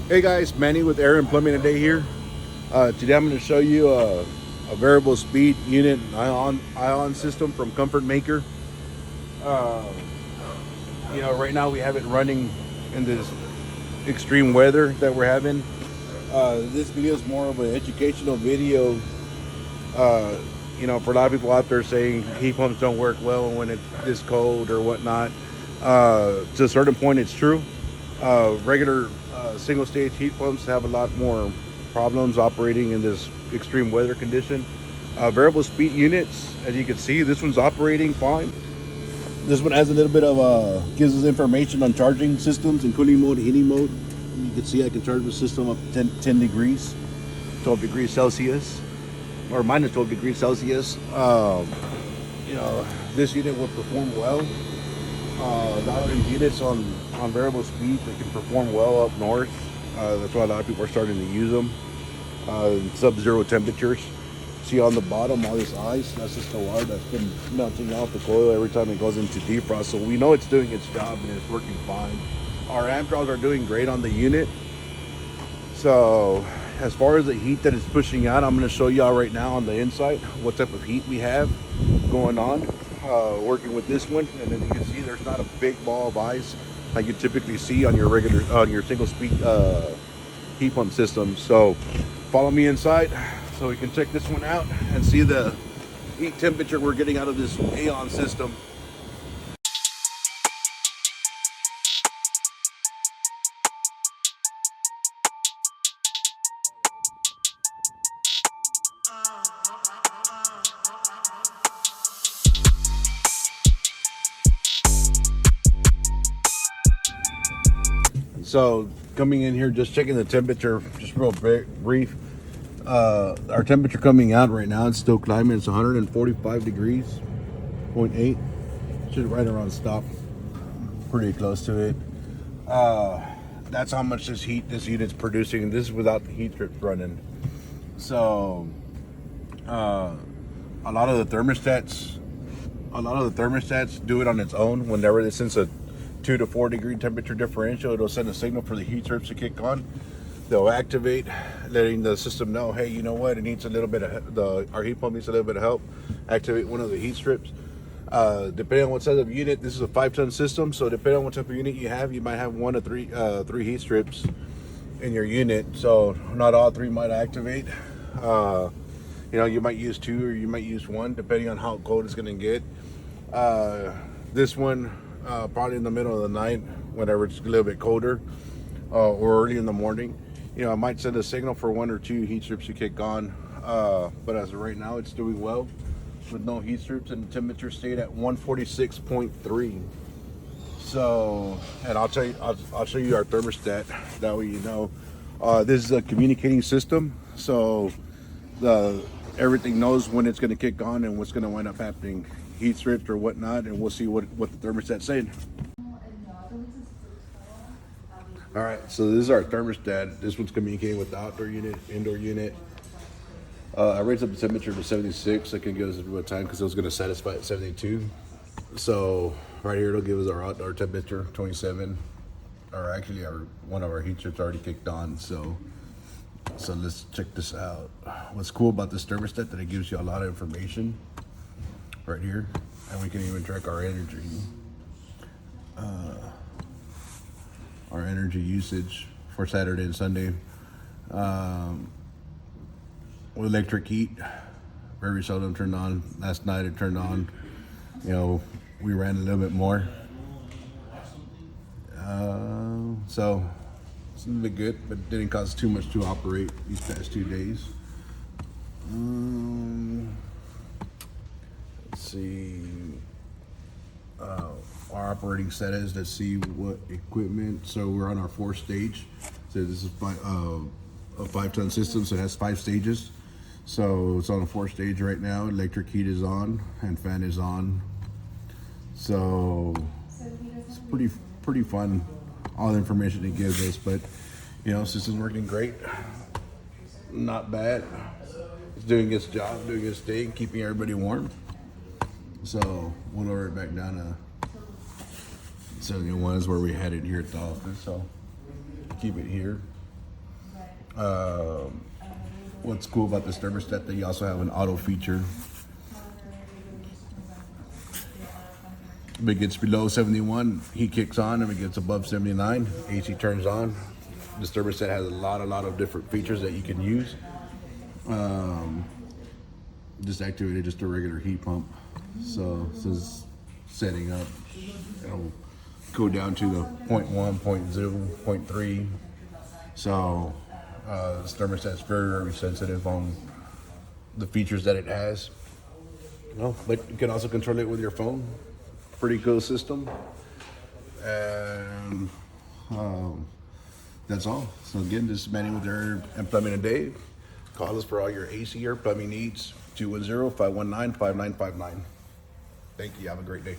Hey guys, Manny with Air and Plumbing today here. Today I'm going to show you a variable speed unit ion system from Comfort Maker. Uh, right now we have it running in this extreme weather that we're having. This video is more of an educational video. For a lot of people out there saying heat pumps don't work well when it's this cold or whatnot. To a certain point, it's true. Regular single stage heat pumps have a lot more problems operating in this extreme weather condition. Variable speed units, as you can see, this one's operating fine. This one has a little bit of gives us information on charging systems and cooling mode, heating mode. You can see I can charge the system up to 10 degrees, 12 degrees Celsius, or minus 12 degrees Celsius. This unit will perform well. A lot of these units on variable speed, they can perform well up north. That's why a lot of people are starting to use them. Sub-zero temperatures. See on the bottom all this ice, that's just the water that's been melting off the coil every time it goes into defrost. So we know it's doing its job and it's working fine. Our amp draws are doing great on the unit. So as far as the heat that it's pushing out, I'm going to show y'all right now on the inside what type of heat we have going on. Working with this one, and then you can see there's not a big ball of ice like you typically see on your single speed heat pump system. So follow me inside so we can check this one out and see the heat temperature we're getting out of this Aeon system. So coming in here, just checking the temperature, just real brief. Our temperature coming out right now, it's still climbing. It's 145 degrees, 0.8. Should right around stop. Pretty close to it. That's how much this unit's producing, and this is without the heat strips running. So a lot of the thermostats do it on its own. Whenever they sense a 2 to 4 degree temperature differential, it'll send a signal for the heat strips to kick on. They'll activate, letting the system know, hey, you know what, it needs a little bit of our heat pump needs a little bit of help. Activate one of the heat strips. Depending on what size of unit, this is a 5-ton system, so depending on what type of unit you have, you might have 1 to 3 heat strips in your unit. So not all 3 might activate. You might use 2 or you might use 1, depending on how cold it's going to get. This one, probably in the middle of the night, whenever it's a little bit colder, or early in the morning, I might send a signal for 1 or 2 heat strips to kick on. But as of right now, it's doing well with no heat strips, and the temperature stayed at 146.3. So, and I'll show you our thermostat. That way you know. This is a communicating system, so everything knows when it's going to kick on and what's going to wind up happening, heat strips or whatnot, and we'll see what the thermostat's saying. All right, so this is our thermostat. This one's communicating with the outdoor unit, indoor unit. I raised up the temperature to 76. I can give us a bit of time because it was going to satisfy at 72. So right here, it'll give us our outdoor temperature, 27. Or actually, one of our heat strips already kicked on. So let's check this out. What's cool about this thermostat that it gives you a lot of information right here, and we can even track our energy. Our energy usage for Saturday and Sunday. Electric heat, very seldom turned on. Last night it turned on. We ran a little bit more. So it's a little bit good, but it didn't cost too much to operate these past 2 days. Let's see. Our operating settings. Let's see what equipment. So we're on our 4th stage. So this is a 5-ton system, so it has 5 stages. So it's on a 4th stage right now. Electric heat is on and fan is on. So it's pretty fun, all the information it gives us. But system's working great. Not bad. It's doing its job, doing its thing, keeping everybody warm. So we'll lower it back down to 71 is where we had it here at the office. So keep it here. What's cool about this thermostat that you also have an auto feature. If it gets below 71, heat kicks on. If it gets above 79, AC turns on. This thermostat has a lot of different features that you can use. Just activated just a regular heat pump. So this is setting up. It'll go down to the 0.1, 0.0, 0.3. So this thermostat's very sensitive on the features that it has. But you can also control it with your phone. Pretty cool system. And that's all. So again, this is Manny with Air and Plumbing and Dave. Call us for all your AC or plumbing needs. 210-519-5959. Thank you. Have a great day.